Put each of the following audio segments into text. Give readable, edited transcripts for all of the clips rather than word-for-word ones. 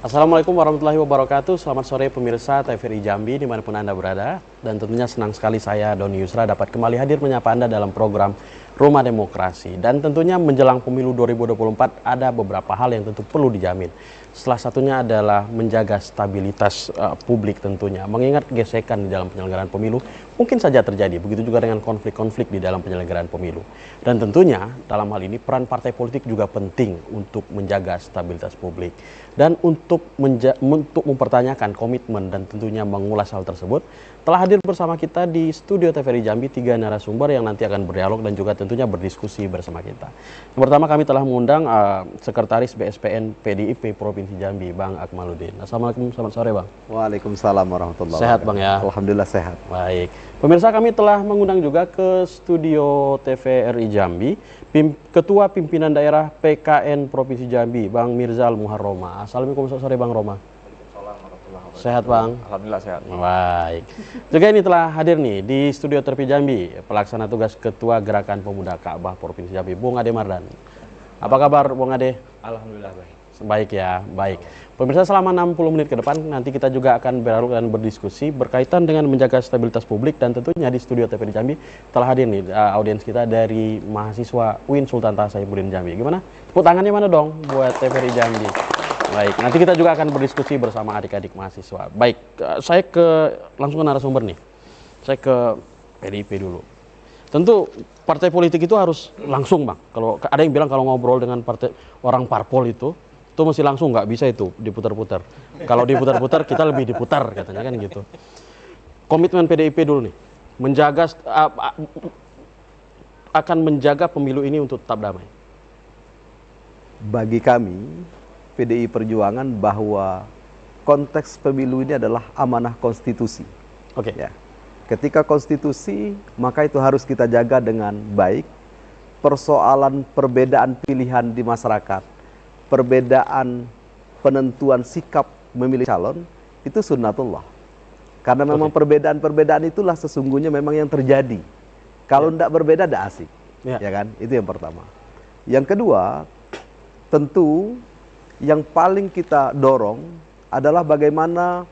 Assalamualaikum warahmatullahi wabarakatuh. Selamat sore pemirsa TVRI Jambi dimanapun Anda berada. Dan tentunya senang sekali saya, Doni Yusra, dapat kembali hadir menyapa Anda dalam program Rumah Demokrasi. Dan tentunya menjelang pemilu 2024 ada beberapa hal yang tentu perlu dijamin. Salah satunya adalah menjaga stabilitas publik tentunya. Mengingat gesekan di dalam penyelenggaraan pemilu mungkin saja terjadi. Begitu juga dengan konflik-konflik di dalam penyelenggaraan pemilu. Dan tentunya dalam hal ini peran partai politik juga penting untuk menjaga stabilitas publik. Dan untuk mempertanyakan komitmen dan tentunya mengulas hal tersebut, telah hadir bersama kita di studio TVRI Jambi 3 narasumber yang nanti akan berdialog dan juga tentunya berdiskusi bersama kita. Yang pertama kami telah mengundang Sekretaris BSPN PDIP Provinsi Jambi, Bang Akmaluddin. Assalamualaikum, selamat sore Bang. Waalaikumsalam warahmatullahi wabarakatuh. Sehat Bang ya? Alhamdulillah sehat. Baik. Pemirsa, kami telah mengundang juga ke studio TVRI Jambi Ketua Pimpinan Daerah PKN Provinsi Jambi, Bang Mirzal Muharroma. Assalamualaikum, selamat sore Bang Roma. Sehat Bang? Alhamdulillah sehat. Baik. Juga ini telah hadir nih di studio TVRI Jambi, pelaksana tugas Ketua Gerakan Pemuda Ka'bah Provinsi Jambi, Bung Ade Mardan. Apa kabar Bung Ade? Alhamdulillah baik. Baik ya, baik. Pemirsa, selama 60 menit ke depan nanti kita juga akan berdialog dan berdiskusi berkaitan dengan menjaga stabilitas publik, dan tentunya di studio TVRI Jambi telah hadir nih audiens kita dari mahasiswa UIN Sultan Saifuddin Jambi. Gimana? Tepuk tangannya mana dong buat TVRI Jambi? Baik, nanti kita juga akan berdiskusi bersama adik-adik mahasiswa. Baik, saya langsung ke narasumber nih. Saya ke PDIP dulu. Tentu partai politik itu harus langsung Bang. Kalau ada yang bilang kalau ngobrol dengan partai orang parpol itu mesti langsung, nggak bisa itu diputar-putar. Kalau diputar-putar kita lebih diputar katanya kan gitu. Komitmen PDIP dulu nih, akan menjaga pemilu ini untuk tetap damai. Bagi kami PDI Perjuangan bahwa konteks pemilu ini adalah amanah konstitusi. Oke. Ya. Ketika konstitusi, maka itu harus kita jaga dengan baik. Persoalan perbedaan pilihan di masyarakat, perbedaan penentuan sikap memilih calon, itu sunnatullah. Karena memang perbedaan-perbedaan itulah sesungguhnya memang yang terjadi. Kalau tidak berbeda, tidak asik. Ya kan? Itu yang pertama. Yang kedua, tentu yang paling kita dorong adalah bagaimana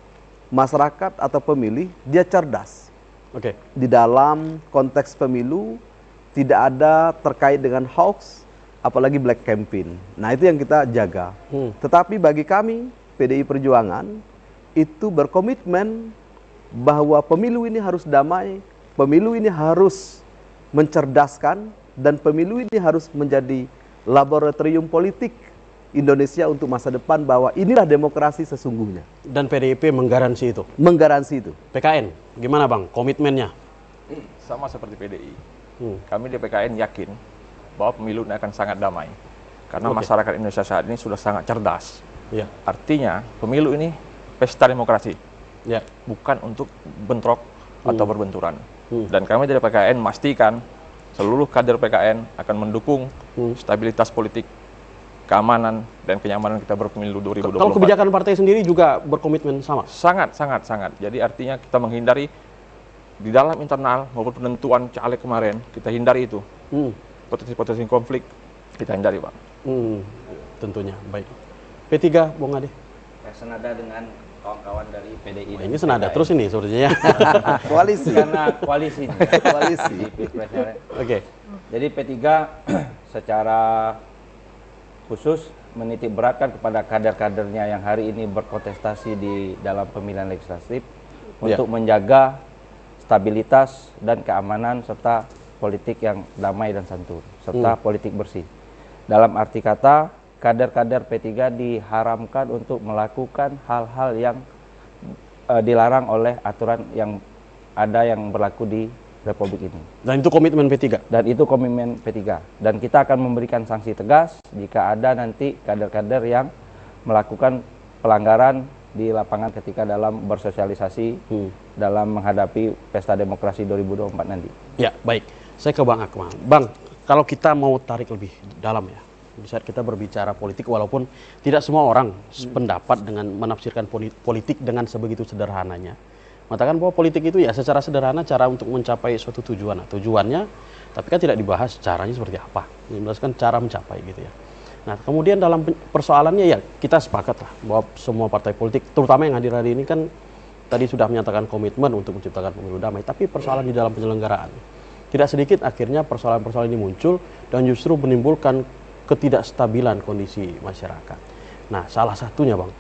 masyarakat atau pemilih dia cerdas. Oke. Di dalam konteks pemilu tidak ada terkait dengan hoax, apalagi black campaign. Nah, itu yang kita jaga. Tetapi bagi kami PDI Perjuangan itu berkomitmen bahwa pemilu ini harus damai, pemilu ini harus mencerdaskan, dan pemilu ini harus menjadi laboratorium politik Indonesia untuk masa depan, bahwa inilah demokrasi sesungguhnya. Dan PDIP menggaransi itu. Menggaransi itu. PKN, gimana Bang komitmennya? Sama seperti PDI. Kami di PKN yakin bahwa pemilu ini akan sangat damai. Karena masyarakat Indonesia saat ini sudah sangat cerdas. Ya. Artinya pemilu ini pesta demokrasi. Ya. Bukan untuk bentrok atau berbenturan. Dan kami dari PKN memastikan seluruh kader PKN akan mendukung stabilitas politik, keamanan dan kenyamanan kita berpemilu 2024. Kalau kebijakan partai sendiri juga berkomitmen sama? Sangat. Jadi artinya kita menghindari di dalam internal maupun penentuan caleg kemarin, kita hindari itu. Potensi-potensi konflik kita hindari, Pak. Tentunya, baik. P3, Bung Ade. Senada dengan kawan-kawan dari PDI. Ini senada terus ini sepertinya ya. Koalisi. Karena koalisi. Koalisi. Oke. Jadi P3 secara khusus menitik beratkan kepada kader-kadernya yang hari ini berkontestasi di dalam pemilihan legislatif untuk menjaga stabilitas dan keamanan serta politik yang damai dan santun serta politik bersih. Dalam arti kata, kader-kader P3 diharamkan untuk melakukan hal-hal yang dilarang oleh aturan yang ada yang berlaku di Republik ini. Dan itu komitmen P3? Dan itu komitmen P3. Dan kita akan memberikan sanksi tegas jika ada nanti kader-kader yang melakukan pelanggaran di lapangan ketika dalam bersosialisasi dalam menghadapi pesta demokrasi 2024 nanti. Ya, baik. Saya ke Bang Akmal. Bang, kalau kita mau tarik lebih dalam ya, di saat kita berbicara politik, walaupun tidak semua orang sependapat dengan menafsirkan politik dengan sebegitu sederhananya. Mengatakan bahwa politik itu ya secara sederhana cara untuk mencapai suatu tujuan. Nah, tujuannya, tapi kan tidak dibahas caranya seperti apa. Menjelaskan cara mencapai gitu ya. Nah, kemudian dalam persoalannya ya kita sepakat lah bahwa semua partai politik, terutama yang hadir hari ini kan tadi sudah menyatakan komitmen untuk menciptakan pemilu damai, tapi persoalan di dalam penyelenggaraan. Tidak sedikit akhirnya persoalan-persoalan ini muncul dan justru menimbulkan ketidakstabilan kondisi masyarakat. Nah, salah satunya Bang,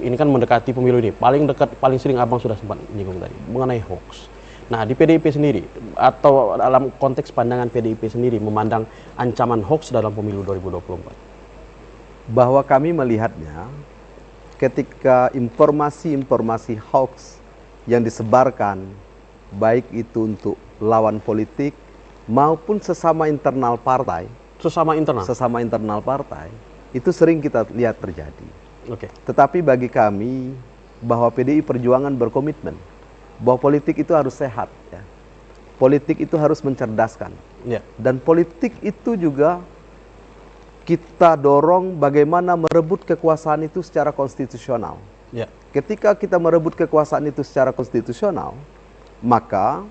ini kan mendekati pemilu ini, paling dekat, paling sering Abang sudah sempat menyinggung tadi, mengenai hoax. Nah, di PDIP sendiri, atau dalam konteks pandangan PDIP sendiri, memandang ancaman hoax dalam pemilu 2024? Bahwa kami melihatnya, ketika informasi-informasi hoax yang disebarkan, baik itu untuk lawan politik maupun sesama internal partai, Sesama internal? itu sering kita lihat terjadi. Oke. Tetapi bagi kami, bahwa PDI Perjuangan berkomitmen bahwa politik itu harus sehat, ya. Politik itu harus mencerdaskan. Ya. Dan politik itu juga kita dorong bagaimana merebut kekuasaan itu secara konstitusional. Ya. Ketika kita merebut kekuasaan itu secara konstitusional, maka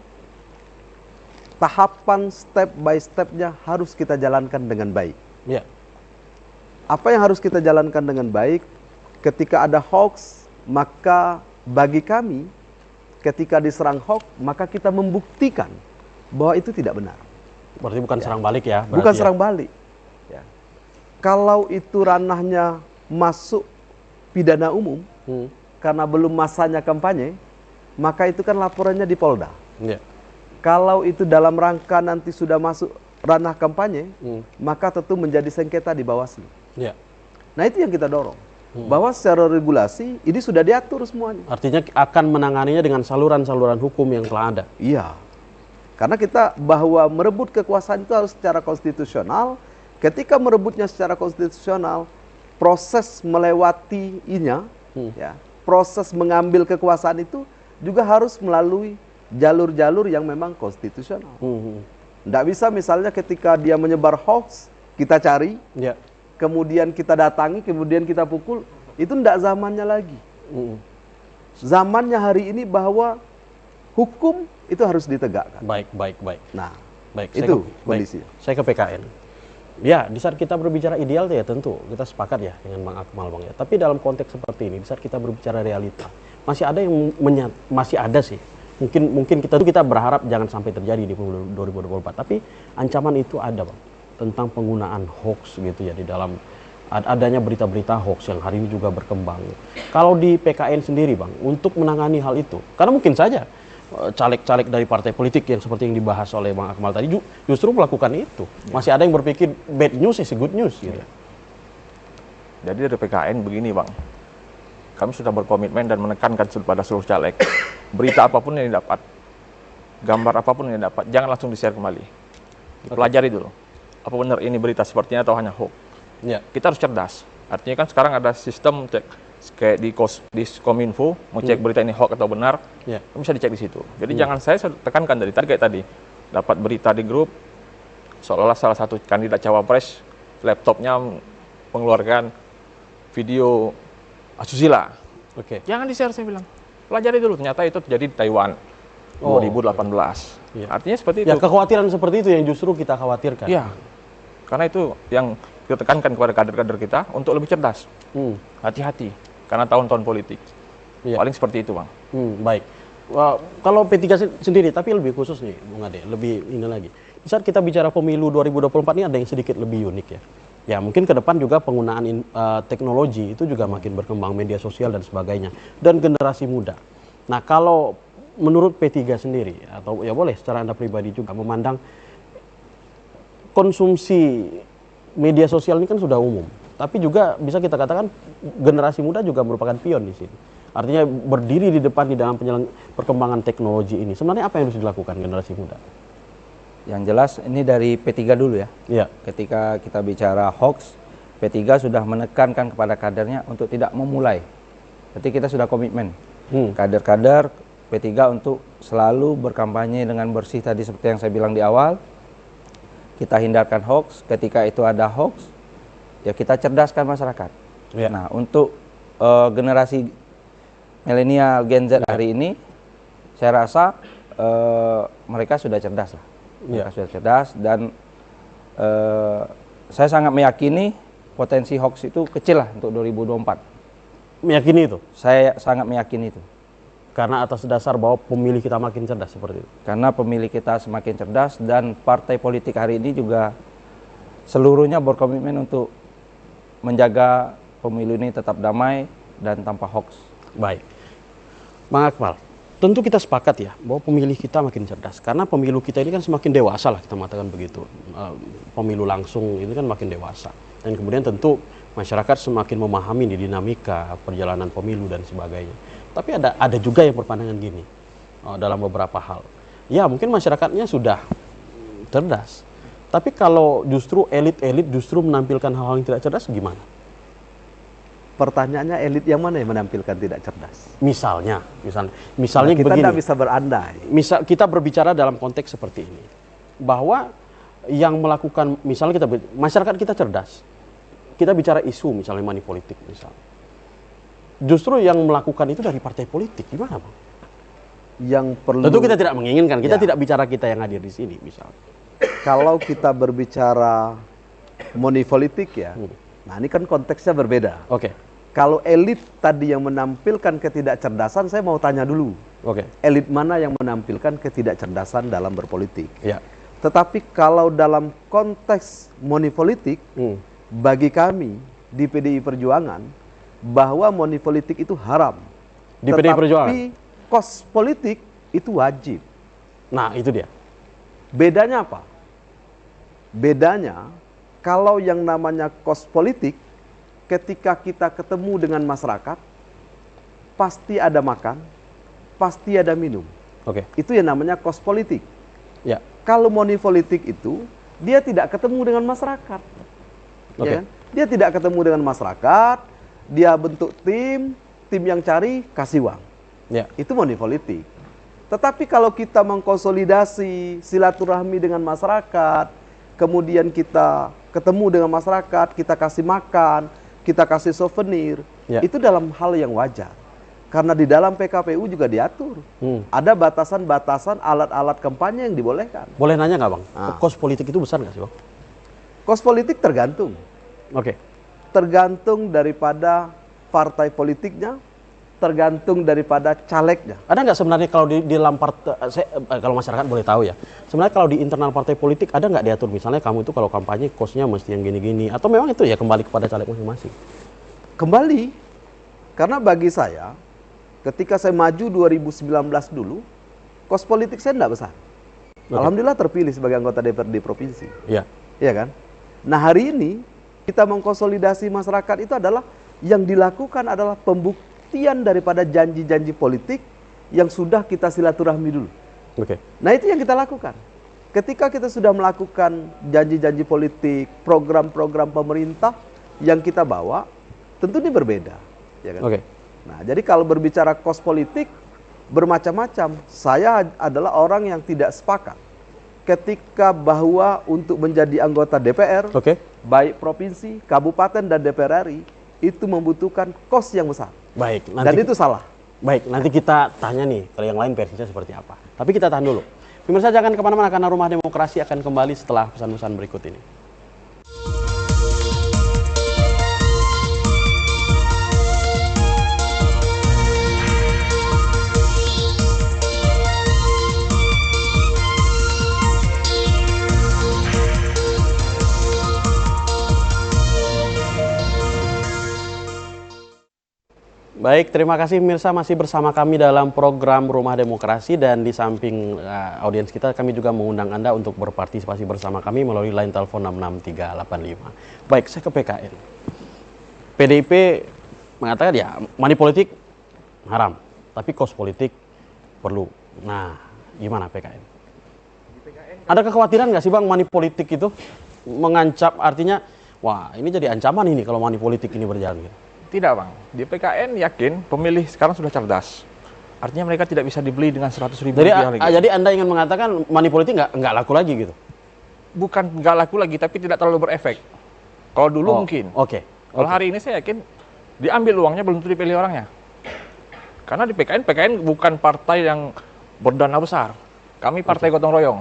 tahapan step by stepnya harus kita jalankan dengan baik. Ya. Apa yang harus kita jalankan dengan baik? Ketika ada hoax, maka bagi kami, ketika diserang hoax, maka kita membuktikan bahwa itu tidak benar. Berarti bukan serang balik ya? Bukan berarti serang balik. Ya. Kalau itu ranahnya masuk pidana umum, karena belum masanya kampanye, maka itu kan laporannya di Polda. Ya. Kalau itu dalam rangka nanti sudah masuk ranah kampanye, maka tentu menjadi sengketa di Bawaslu. Ya. Nah, itu yang kita dorong. Bahwa secara regulasi ini sudah diatur semuanya. Artinya akan menanganinya dengan saluran-saluran hukum yang telah ada. Iya. Karena kita bahwa merebut kekuasaan itu harus secara konstitusional. Ketika merebutnya secara konstitusional, proses melewatinya, ya, proses mengambil kekuasaan itu juga harus melalui jalur-jalur yang memang konstitusional. Tidak bisa misalnya ketika dia menyebar hoax, kita cari, Ya. kemudian kita datangi, kemudian kita pukul, itu tidak zamannya lagi. Zamannya hari ini bahwa hukum itu harus ditegakkan. Baik. Nah, Baik, itu kondisi. Saya ke PKN. Ya, di saat kita berbicara ideal ya tentu kita sepakat ya dengan Bang Akmal Bang ya. Tapi dalam konteks seperti ini, di saat kita berbicara realita, masih ada yang masih ada sih. Mungkin kita berharap jangan sampai terjadi di pemilu 2024. Tapi ancaman itu ada Bang, tentang penggunaan hoax gitu ya di dalam adanya berita-berita hoax yang hari ini juga berkembang. Kalau di PKN sendiri Bang, untuk menangani hal itu, karena mungkin saja caleg-caleg dari partai politik yang seperti yang dibahas oleh Bang Akmal tadi justru melakukan itu. Masih ada yang berpikir bad news is good news gitu. Jadi dari PKN begini Bang, kami sudah berkomitmen dan menekankan pada seluruh caleg, berita apapun yang didapat, gambar apapun yang didapat, jangan langsung di-share kembali. Pelajari dulu, apa benar ini berita sepertinya atau hanya hoax. Ya. Kita harus cerdas. Artinya kan sekarang ada sistem cek kayak di Kominfo, mau cek berita ini hoax atau benar, bisa dicek di situ. Jadi jangan saya tekankan dari tadi kayak tadi, dapat berita di grup, seolah-olah salah satu kandidat cawapres, laptopnya mengeluarkan video asusila. Oke. Jangan di-share saya bilang. Pelajari dulu, ternyata itu terjadi di Taiwan 2018. Iya. Artinya seperti itu. Ya, kekhawatiran seperti itu yang justru kita khawatirkan. Iya. Karena itu yang kita tekankan kepada kader-kader kita untuk lebih cerdas. Hati-hati, karena tahun-tahun politik. Iya. Paling seperti itu, Bang. Baik. Wah, kalau P3 sendiri, tapi lebih khusus nih, Bung Ade, lebih ini lagi. Di saat kita bicara pemilu 2024 ini ada yang sedikit lebih unik ya. Ya mungkin ke depan juga penggunaan teknologi itu juga makin berkembang, media sosial dan sebagainya. Dan generasi muda. Nah kalau menurut P3 sendiri, atau ya boleh secara Anda pribadi juga memandang konsumsi media sosial ini kan sudah umum. Tapi juga bisa kita katakan generasi muda juga merupakan pion di sini. Artinya berdiri di depan di dalam perkembangan teknologi ini. Sebenarnya apa yang harus dilakukan generasi muda? Yang jelas ini dari P3 dulu ya. Iya. Ketika kita bicara hoax, P3 sudah menekankan kepada kadernya untuk tidak memulai. Berarti kita sudah komitmen. Kader-kader P3 untuk selalu berkampanye dengan bersih tadi seperti yang saya bilang di awal. Kita hindarkan hoax, ketika itu ada hoax, ya kita cerdaskan masyarakat. Ya. Nah, untuk generasi milenial Gen Z hari ini, saya rasa mereka sudah cerdas lah. Mereka sudah cerdas dan saya sangat meyakini potensi hoax itu kecil lah untuk 2024. Meyakini itu? Saya sangat meyakini itu. Karena atas dasar bahwa pemilih kita makin cerdas seperti itu? Karena pemilih kita semakin cerdas dan partai politik hari ini juga seluruhnya berkomitmen untuk menjaga pemilu ini tetap damai dan tanpa hoax. Baik. Bang Akmal, tentu kita sepakat ya bahwa pemilih kita makin cerdas. Karena pemilu kita ini kan semakin dewasa lah, kita mengatakan begitu. Pemilu langsung ini kan makin dewasa. Dan kemudian tentu masyarakat semakin memahami di dinamika perjalanan pemilu dan sebagainya. Tapi ada juga yang berpandangan gini dalam beberapa hal. Ya mungkin masyarakatnya sudah cerdas. Tapi kalau justru elit-elit justru menampilkan hal-hal yang tidak cerdas gimana? Pertanyaannya elit yang mana yang menampilkan tidak cerdas? Misalnya Nah, kita begini. tidak bisa berandai. Misal kita berbicara dalam konteks seperti ini, bahwa yang melakukan, misalnya masyarakat kita cerdas, kita bicara isu misalnya money politik misalnya, justru yang melakukan itu dari partai politik, gimana Bang? Yang perlu, Tentu kita tidak menginginkan, kita Ya. tidak bicara kita yang hadir di sini misalnya. kalau kita berbicara money politik ya, nah ini kan konteksnya berbeda. Oke, Kalau elit tadi yang menampilkan ketidakcerdasan, saya mau tanya dulu, oke, elit mana yang menampilkan ketidakcerdasan dalam berpolitik? ya, Tetapi kalau dalam konteks money politik, bagi kami di PDI Perjuangan, bahwa money politik itu haram. Di PDI Perjuangan? Tetapi kos politik itu wajib. Nah itu dia. Bedanya apa? Bedanya, kalau yang namanya kos politik, ketika kita ketemu dengan masyarakat, pasti ada makan, pasti ada minum. Oke, Itu yang namanya kos politik. ya, Kalau money politik itu, dia tidak ketemu dengan masyarakat. Oke. Ya kan? Dia tidak ketemu dengan masyarakat, dia bentuk tim yang cari, kasih uang. ya, Itu money politik. Tetapi kalau kita mengkonsolidasi silaturahmi dengan masyarakat, kemudian kita ketemu dengan masyarakat, kita kasih makan, kita kasih souvenir, Ya. itu dalam hal yang wajar. Karena di dalam PKPU juga diatur. Ada batasan-batasan alat-alat kampanye yang dibolehkan. boleh nanya nggak Bang? Ah. Kos politik itu besar nggak sih Bang? Kos politik tergantung. Oke, Tergantung daripada partai politiknya, tergantung daripada calegnya. ada nggak sebenarnya kalau di dalam kalau masyarakat boleh tahu ya, sebenarnya kalau di internal partai politik ada nggak diatur misalnya kamu itu kalau kampanye kosnya mesti yang gini-gini, atau memang itu ya kembali kepada caleg masing-masing? Kembali, karena bagi saya, ketika saya maju 2019 dulu, kos politik saya tidak besar. Oke. Alhamdulillah terpilih sebagai anggota DPRD provinsi. Iya, Iya kan? Nah hari ini, kita mengkonsolidasi masyarakat itu adalah, yang dilakukan adalah pembuktian daripada janji-janji politik yang sudah kita silaturahmi dulu. oke, Nah itu yang kita lakukan. Ketika kita sudah melakukan janji-janji politik, program-program pemerintah yang kita bawa, tentu ini berbeda. Ya kan? oke, Nah jadi kalau berbicara kos politik, bermacam-macam. Saya adalah orang yang tidak sepakat ketika bahwa untuk menjadi anggota DPR, oke. baik provinsi, kabupaten, dan DPR RI, itu membutuhkan kos yang besar. Baik, Dan itu salah. Baik, nanti kita tanya nih kalau yang lain versinya seperti apa. Tapi kita tahan dulu. Pemirsa jangan kemana-mana karena Rumah Demokrasi akan kembali setelah pesan-pesan berikut ini. Baik, terima kasih pemirsa masih bersama kami dalam program Rumah Demokrasi, dan di samping audiens kita, kami juga mengundang Anda untuk berpartisipasi bersama kami melalui line telepon 66385. Baik, saya ke PKN. PDIP mengatakan ya money politik haram, tapi kos politik perlu. Nah, gimana PKN? Ada kekhawatiran nggak sih Bang money politik itu mengancam, artinya wah ini jadi ancaman ini kalau money politik ini berjalan gitu? Tidak Bang, di PKN yakin pemilih sekarang sudah cerdas. Artinya mereka tidak bisa dibeli dengan 100.000 rupiah lagi. Jadi Anda ingin mengatakan money politik nggak laku lagi gitu? Bukan nggak laku lagi, tapi tidak terlalu berefek. Kalau dulu mungkin. Oke. Kalau hari ini saya yakin diambil uangnya belum tentu dipilih orangnya. Karena di PKN bukan partai yang berdana besar. Kami partai gotong royong.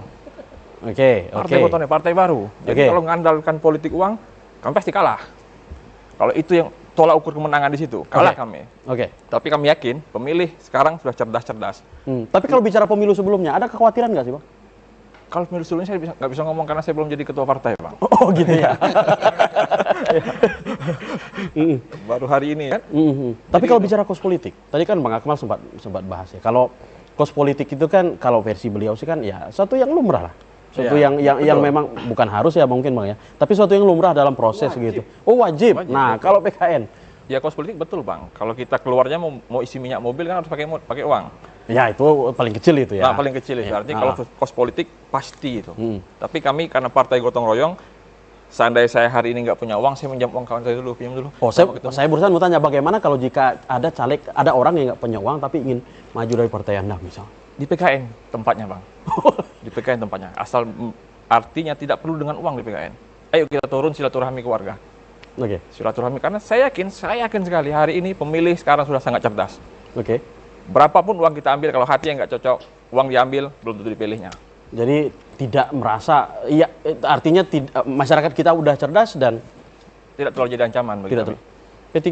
Oke. Partai gotong royong, partai baru. Jadi Oke. kalau mengandalkan politik uang, kami pasti kalah. Kalau itu yang tolak ukur kemenangan di situ, kalah kami. Oke. Tapi kami yakin pemilih sekarang sudah cerdas-cerdas. Tapi kalau bicara pemilu sebelumnya, ada kekhawatiran nggak sih, Bang? Kalau pemilu sebelumnya saya nggak bisa ngomong karena saya belum jadi ketua partai, Bang. Oh gitu ya. Baru hari ini kan. Tapi kalau bicara kos politik, tadi kan Bang Akmal sempat bahas ya. Kalau kos politik itu kan kalau versi beliau sih kan ya satu yang lumrah lah. Suatu Iya, yang memang bukan harus ya mungkin Bang ya. Tapi suatu yang lumrah dalam proses gitu. Oh wajib. Nah, betul. kalau PKN Ya kos politik betul, Bang. Kalau kita keluarnya mau isi minyak mobil kan harus pakai uang. ya itu paling kecil itu ya. Nah, paling kecil itu. Iya. Artinya kalau kos politik pasti itu. Tapi kami karena partai gotong royong, seandainya saya hari ini nggak punya uang, saya minjam uang kawan saya dulu, pinjam dulu. Oh, saya barusan mau tanya bagaimana kalau jika ada orang yang nggak punya uang tapi ingin maju dari partai Anda misal. Di PKN tempatnya, Bang. Di PKN tempatnya. Asal artinya tidak perlu dengan uang di PKN. Ayo kita turun silaturahmi ke warga. Oke. Silaturahmi karena saya yakin sekali hari ini pemilih sekarang sudah sangat cerdas. Oke. Berapapun uang kita ambil, kalau hati yang nggak cocok, uang diambil, belum tentu dipilihnya. Jadi tidak merasa, ya artinya masyarakat kita udah cerdas dan Tidak terlalu jadi ancaman bagi tidak kami. P3.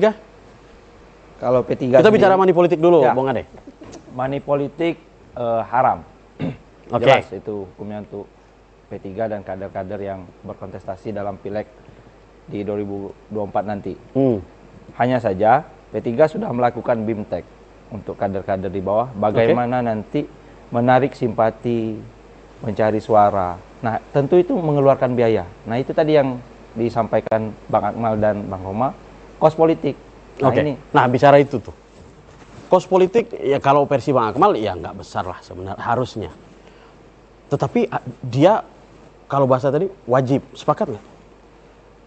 Kalau P3 Kita sendiri, bicara money politik dulu, Ya. Bang Ade. money politik haram. Oke. Jelas itu hukumnya untuk P3 dan kader-kader yang berkontestasi dalam pileg di 2024 nanti. Hanya saja P3 sudah melakukan BIMTEK untuk kader-kader di bawah. Bagaimana nanti menarik simpati, mencari suara. Nah, tentu itu mengeluarkan biaya. Nah, itu tadi yang disampaikan Bang Akmal dan Bang Roma, kos politik. Nah, Oke. ini Nah, bicara itu tuh. Kos politik ya kalau versi Bang Akmal ya nggak besar lah sebenarnya harusnya. Tetapi dia kalau bahasa tadi wajib, sepakat nggak?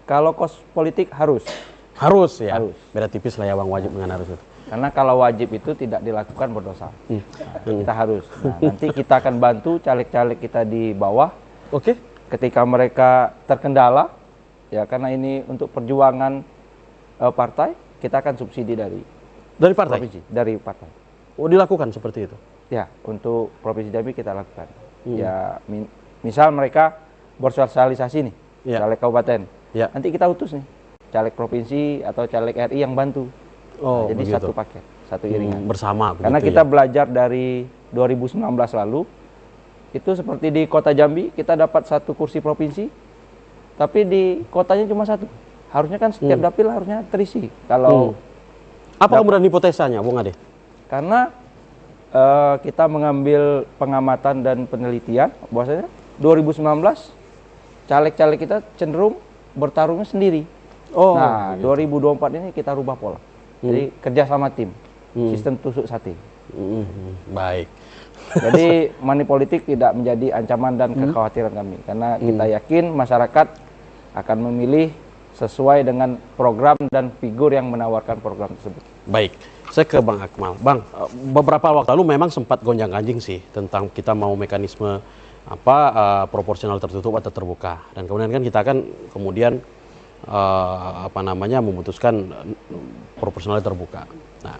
kalau kos politik harus. Harus ya. Harus. Beda tipis lah ya Bang wajib dengan harus itu. Karena kalau wajib itu tidak dilakukan berdosa. Nah, kita harus. Nah, nanti kita akan bantu caleg-caleg kita di bawah Oke. ketika mereka terkendala, ya karena ini untuk perjuangan partai, kita akan subsidi dari Dari partai. provinsi, dari partai. Oh, dilakukan seperti itu. Ya, untuk provinsi Jambi kita lakukan. Ya, misal mereka bersosialisasi nih, Ya. caleg kabupaten. Ya. Nanti kita utus nih, caleg provinsi atau caleg RI yang bantu. Oh, Nah, jadi begitu. satu paket, satu iringan. Bersama Karena begitu kita ya. belajar dari 2019 lalu, itu seperti di kota Jambi, kita dapat satu kursi provinsi, tapi di kotanya cuma satu. Harusnya kan setiap dapil harusnya terisi. Kalau Apa kemudian hipotesanya, Bung Ade? karena kita mengambil pengamatan dan penelitian, bahwasanya 2019 caleg-caleg kita cenderung bertarungnya sendiri. Oh, Nah, 2024 ini kita rubah pola. Jadi kerja sama tim, sistem tusuk sate. Baik. Jadi money politik tidak menjadi ancaman dan kekhawatiran kami, karena kita yakin masyarakat akan memilih sesuai dengan program dan figur yang menawarkan program tersebut. Baik, saya ke Bang Akmal. Bang, beberapa waktu lalu memang sempat gonjang-ganjing sih tentang kita mau mekanisme proporsional tertutup atau terbuka. Dan kemudian kan kita kemudian memutuskan proporsional terbuka. Nah,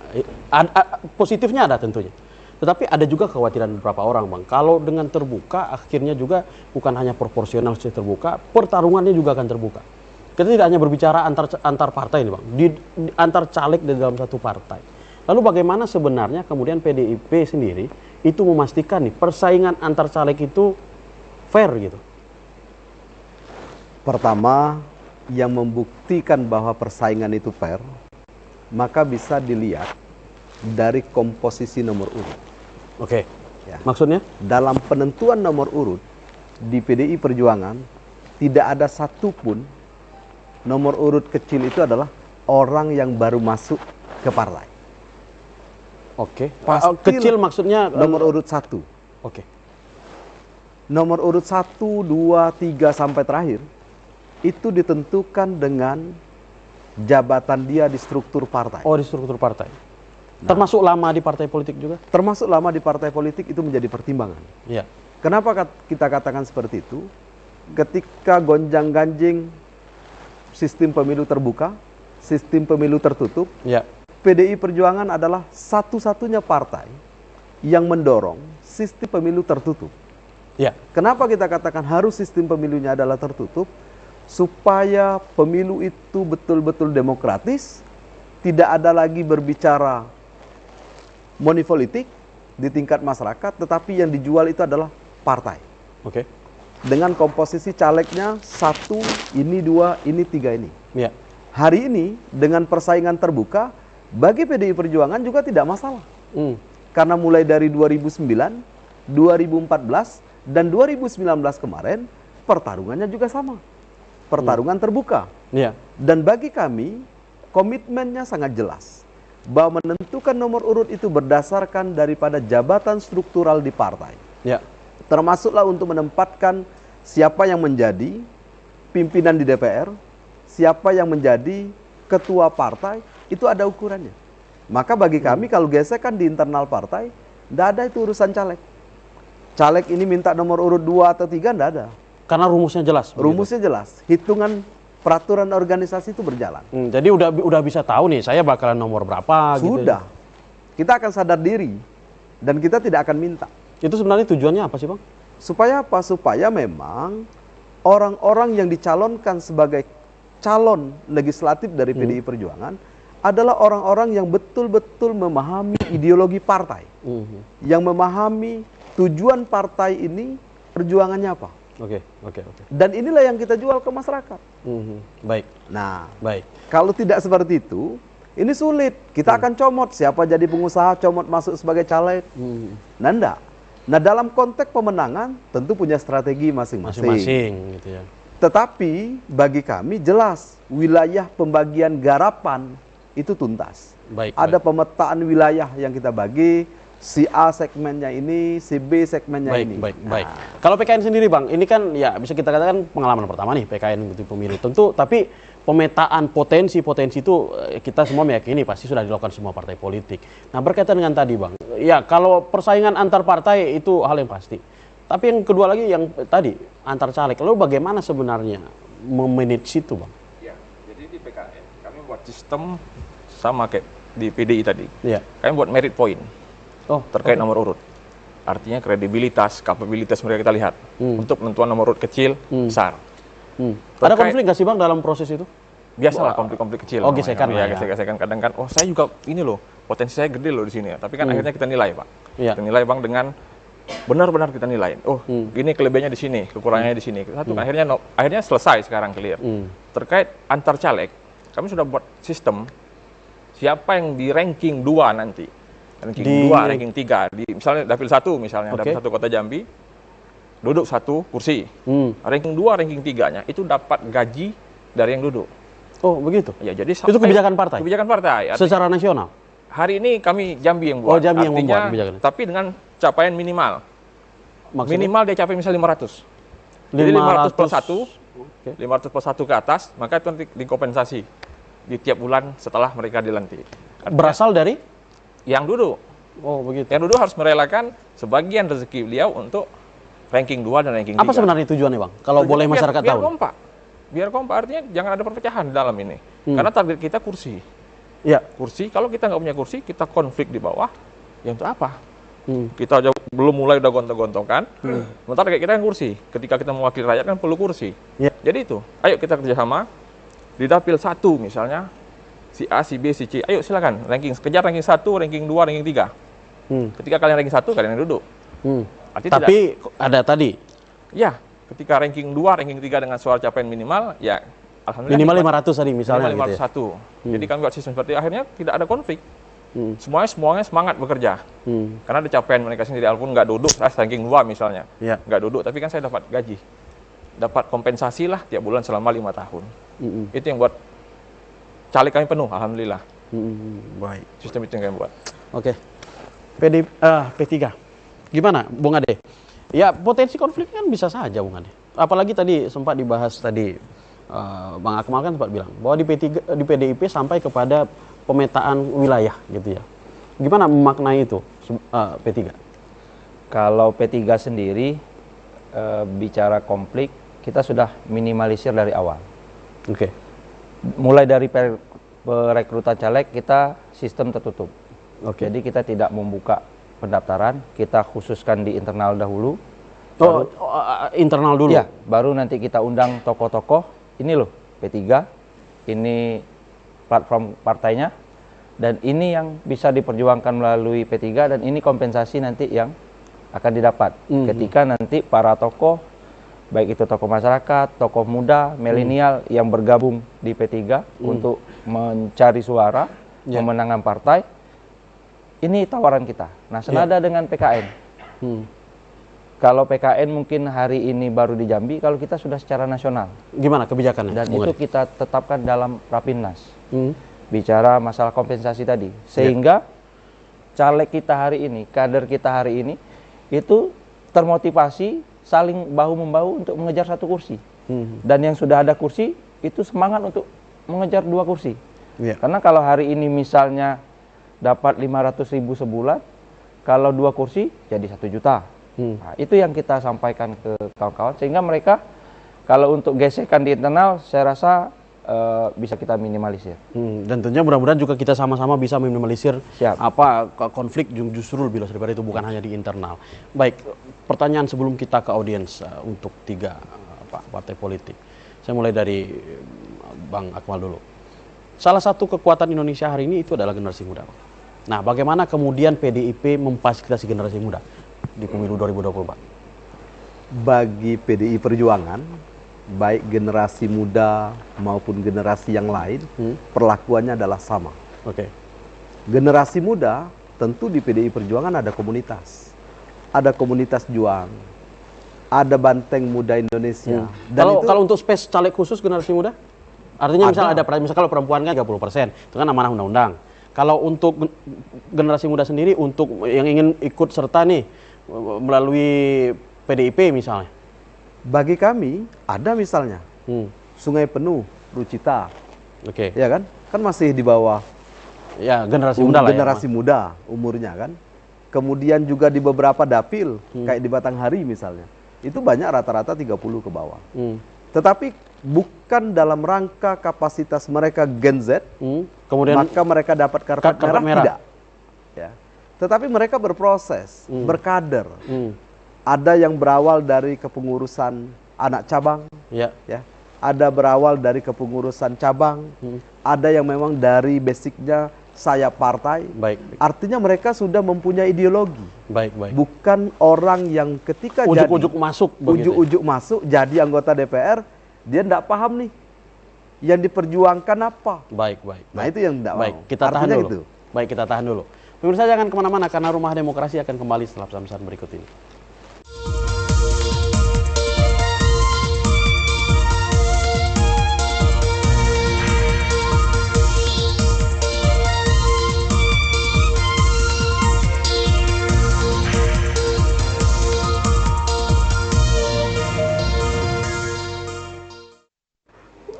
positifnya ada tentunya. Tetapi ada juga kekhawatiran beberapa orang, Bang. Kalau dengan terbuka, akhirnya juga bukan hanya proporsional terbuka, pertarungannya juga akan terbuka. Kita tidak hanya berbicara antar partai ini, Bang, antar caleg di dalam satu partai. Lalu bagaimana sebenarnya kemudian PDIP sendiri itu memastikan nih persaingan antar caleg itu fair gitu? Pertama, yang membuktikan bahwa persaingan itu fair, maka bisa dilihat dari komposisi nomor urut. Oke. Ya. Maksudnya? Dalam penentuan nomor urut di PDI Perjuangan, tidak ada satupun nomor urut kecil itu adalah orang yang baru masuk ke partai. Oke. Pasti Kecil maksudnya nomor urut 1. Oke. Nomor urut 1, 2, 3 sampai terakhir itu ditentukan dengan jabatan dia di struktur partai. Oh, di struktur partai. Termasuk lama di partai politik juga? Termasuk lama di partai politik itu menjadi pertimbangan. Iya. Kenapa kita katakan seperti itu? Ketika gonjang-ganjing sistem pemilu terbuka, sistem pemilu tertutup, Iya. PDI Perjuangan adalah satu-satunya partai yang mendorong sistem pemilu tertutup. Iya. Kenapa kita katakan harus sistem pemilunya adalah tertutup? supaya pemilu itu betul-betul demokratis, tidak ada lagi berbicara money politik di tingkat masyarakat, tetapi yang dijual itu adalah partai. Oke. Dengan komposisi calegnya 1, ini 2, ini 3 ini. Ya. Hari ini dengan persaingan terbuka, bagi PDI Perjuangan juga tidak masalah. Karena mulai dari 2009, 2014, dan 2019 kemarin, pertarungannya juga sama. Pertarungan terbuka. Ya. Dan bagi kami, komitmennya sangat jelas. Bahwa menentukan nomor urut itu berdasarkan daripada jabatan struktural di partai. Ya. Termasuklah untuk menempatkan siapa yang menjadi pimpinan di DPR, siapa yang menjadi ketua partai, itu ada ukurannya. Maka bagi kami kalau gesekan di internal partai, tidak ada itu urusan caleg. Caleg ini minta nomor urut 2 atau 3, tidak ada. Karena rumusnya jelas. Rumusnya jelas, hitungan peraturan organisasi itu berjalan. Jadi udah bisa tahu nih, saya bakalan nomor berapa. Sudah, gitu. kita akan sadar diri dan kita tidak akan minta. Itu sebenarnya tujuannya apa sih, Bang? Supaya apa? Supaya memang orang-orang yang dicalonkan sebagai calon legislatif dari PDI Perjuangan adalah orang-orang yang betul-betul memahami ideologi partai. Yang memahami tujuan partai ini, perjuangannya apa. Oke. Dan inilah yang kita jual ke masyarakat. Baik. Nah, Baik. kalau tidak seperti itu, ini sulit. Kita akan comot. Siapa jadi pengusaha, comot masuk sebagai caleg. Nah, enggak. Nah, dalam konteks pemenangan tentu punya strategi masing-masing. Masing-masing gitu ya. Tetapi bagi kami jelas wilayah pembagian garapan itu tuntas. Baik. Ada pemetaan wilayah yang kita bagi, si A segmennya ini, si B segmennya ini. Baik. Kalau PKN sendiri, Bang, ini kan ya bisa kita katakan pengalaman pertama nih PKN gitu pemilu. Tentu tapi pemetaan potensi itu kita semua meyakini pasti sudah dilakukan semua partai politik. Nah, berkaitan dengan tadi, Bang, ya kalau persaingan antar partai itu hal yang pasti. Tapi yang kedua lagi yang tadi antar caleg. Lalu bagaimana sebenarnya memanage itu, Bang? Ya, jadi di PKN kami buat sistem sama kayak di PDI tadi. Iya. Kami buat merit point terkait oke. nomor urut. Artinya kredibilitas, kapabilitas mereka kita lihat untuk penentuan nomor urut kecil, besar. Ada konflik nggak sih, Bang, dalam proses itu? Biasalah konflik-konflik kecil. Oh, gesekan lah ya. Gesekan kadang kan, oh saya juga ini loh, potensi saya gede loh di sini ya. Tapi kan akhirnya kita nilai, Pak. Iya. Kita nilai, Bang, dengan benar-benar kita nilai. Oh, gini kelebihannya di sini, kekurangannya di sini. Satu, akhirnya selesai sekarang clear. Terkait antar caleg, kami sudah buat sistem siapa yang di ranking 2 nanti. Ranking 2, ranking 3. Di misalnya Dapil 1 misalnya, Dapil 1 Kota Jambi duduk 1 kursi. Ranking 2, ranking 3-nya itu dapat gaji dari yang duduk. Oh, begitu? Ya, jadi Itu kebijakan partai? Kebijakan partai. Secara nasional? Hari ini kami Jambi yang Oh, buat. Jambi yang Artinya, membuat kebijakan. tapi dengan capaian minimal. Maksudnya? Minimal dia capai misalnya 500. Jadi 500 plus 1, 500 plus 1 ke atas, maka itu nanti dikompensasi di tiap bulan setelah mereka dilantik. Artinya, berasal dari? yang duduk. Oh, begitu. Yang duduk harus merelakan sebagian rezeki beliau untuk ranking 2 dan ranking 3. Apa sebenarnya tujuannya, Bang? Kalau boleh masyarakat biar tahu. Biar kompak, artinya jangan ada perpecahan di dalam ini. Karena target kita kursi. Ya. Kursi, kalau kita nggak punya kursi, kita konflik di bawah, ya untuk apa? Kita aja belum mulai udah gontok-gontokan, sementara kayak kita yang kursi. Ketika kita mewakili rakyat kan perlu kursi. Ya. Jadi itu, ayo kita kerjasama, di Dapil 1 misalnya, si A, si B, si C, ayo silakan, kejar ranking 1, ranking 2, ranking 3. Ketika kalian ranking 1, kalian yang duduk. Tapi ada tadi? Ya, ketika ranking 2, ranking 3 dengan suara capaian minimal, ya alhamdulillah. Minimal 500 tadi misalnya minimal gitu 501. Jadi kami buat sistem seperti akhirnya tidak ada konflik. Semuanya semangat bekerja. Karena ada capaian mereka sendiri, walaupun nggak duduk, ranking 2 misalnya. Ya. Nggak duduk, tapi kan saya dapat gaji. Dapat kompensasi lah tiap bulan selama 5 tahun. Itu yang buat caleg kami penuh, alhamdulillah. Baik. Sistem itu yang kami buat. Oke. P3. Gimana, Bung Ade? Ya, potensi konflik kan bisa saja, Bung Ade. Apalagi tadi sempat dibahas tadi, Bang Akmal kan sempat bilang bahwa di PDIP sampai kepada pemetaan wilayah gitu ya. Gimana memaknai itu, P3? Kalau P3 sendiri bicara konflik, kita sudah minimalisir dari awal. Oke. Mulai dari perekrutan caleg, kita sistem tertutup. Oke. Jadi kita tidak membuka pendaftaran, kita khususkan di internal dahulu. Internal dulu? Ya, baru nanti kita undang tokoh-tokoh ini loh P3, ini platform partainya, dan ini yang bisa diperjuangkan melalui P3, dan ini kompensasi nanti yang akan didapat ketika nanti para tokoh, baik itu tokoh masyarakat, tokoh muda, milenial yang bergabung di P3 untuk mencari suara, memenangkan partai. Ini tawaran kita. Nah, senada dengan PKN. Kalau PKN mungkin hari ini baru di Jambi, kalau kita sudah secara nasional. Gimana kebijakannya? Dan itu kita tetapkan dalam Rapimnas. Bicara masalah kompensasi tadi. Sehingga caleg kita hari ini, kader kita hari ini, itu termotivasi saling bahu-membahu untuk mengejar satu kursi. Dan yang sudah ada kursi, itu semangat untuk mengejar 2 kursi. Karena kalau hari ini misalnya dapat 500.000 sebulan, kalau 2 kursi jadi 1 juta. Nah, itu yang kita sampaikan ke kawan-kawan, sehingga mereka kalau untuk gesekan di internal, saya rasa bisa kita minimalisir. Dan tentunya mudah-mudahan juga kita sama-sama bisa minimalisir konflik justru lebih luas daripada itu, bukan hanya di internal. Baik, pertanyaan sebelum kita ke audiens untuk 3 partai politik. Saya mulai dari Bang Akmal dulu. Salah satu kekuatan Indonesia hari ini itu adalah generasi muda. Nah, bagaimana kemudian PDIP memfasilitasi generasi muda di pemilu 2024? Bagi PDI Perjuangan, baik generasi muda maupun generasi yang lain, perlakuannya adalah sama. Generasi muda tentu di PDI Perjuangan ada komunitas. Ada komunitas juang, ada Banteng Muda Indonesia. Dan kalau untuk space caleg khusus generasi muda? Artinya misalnya kalau perempuan kan 30%, itu kan amanah undang-undang. Kalau untuk generasi muda sendiri, untuk yang ingin ikut serta nih melalui PDIP misalnya? Bagi kami ada misalnya Sungai Penuh, Rucita, ya kan? Kan masih di bawah generasi muda lah. Generasi muda umurnya kan. Kemudian juga di beberapa dapil kayak di Batanghari misalnya, itu banyak rata-rata 30 ke bawah. Tetapi bukan dalam rangka kapasitas mereka Gen Z, kemudian maka mereka dapat karpet merah, tidak. Ya. Tetapi mereka berproses, berkader. Ada yang berawal dari kepengurusan anak cabang, ya. Ada berawal dari kepengurusan cabang, ada yang memang dari basicnya sayap partai. Artinya mereka sudah mempunyai ideologi. Bukan orang yang ketika ujuk-ujuk masuk jadi anggota DPR, dia tidak paham nih yang diperjuangkan apa. Nah itu yang tidak mau. Kita tahan dulu. Gitu. Baik, kita tahan dulu. Pemirsa jangan kemana-mana karena Rumah Demokrasi akan kembali setelah pesan-pesan berikut ini.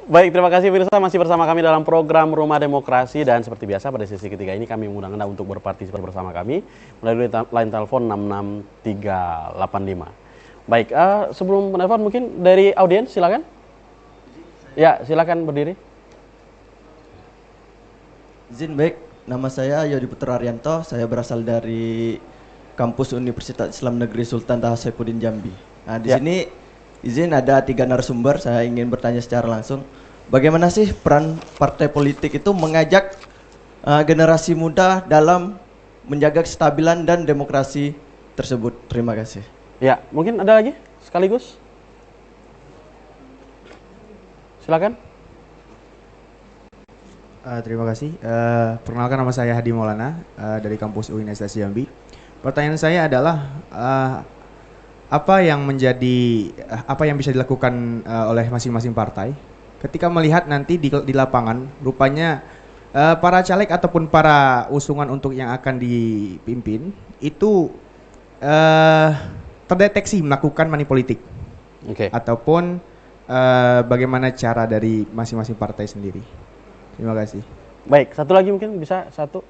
Baik, terima kasih pemirsa masih bersama kami dalam program Rumah Demokrasi, dan seperti biasa pada sesi ketiga ini kami mengundang Anda untuk berpartisipasi bersama kami melalui line telepon 66385. Baik, sebelum menelpon mungkin dari audiens silakan. Ya, silakan berdiri. Izin baik, nama saya Yodi Putra Arianto, saya berasal dari kampus Universitas Islam Negeri Sultan Taha Saifuddin Jambi. Nah, di sini izin ada 3 narasumber, saya ingin bertanya secara langsung. Bagaimana sih peran partai politik itu mengajak generasi muda dalam menjaga kestabilan dan demokrasi tersebut? Terima kasih. Ya, mungkin ada lagi sekaligus. Silakan. Terima kasih. Perkenalkan, nama saya Hadi Maulana dari kampus UIN Jambi. Pertanyaan saya adalah apa yang bisa dilakukan oleh masing-masing partai ketika melihat nanti di lapangan rupanya para caleg ataupun para usungan untuk yang akan dipimpin itu terdeteksi melakukan money politik, ataupun bagaimana cara dari masing-masing partai sendiri. Terima kasih. Baik, satu lagi mungkin bisa satu.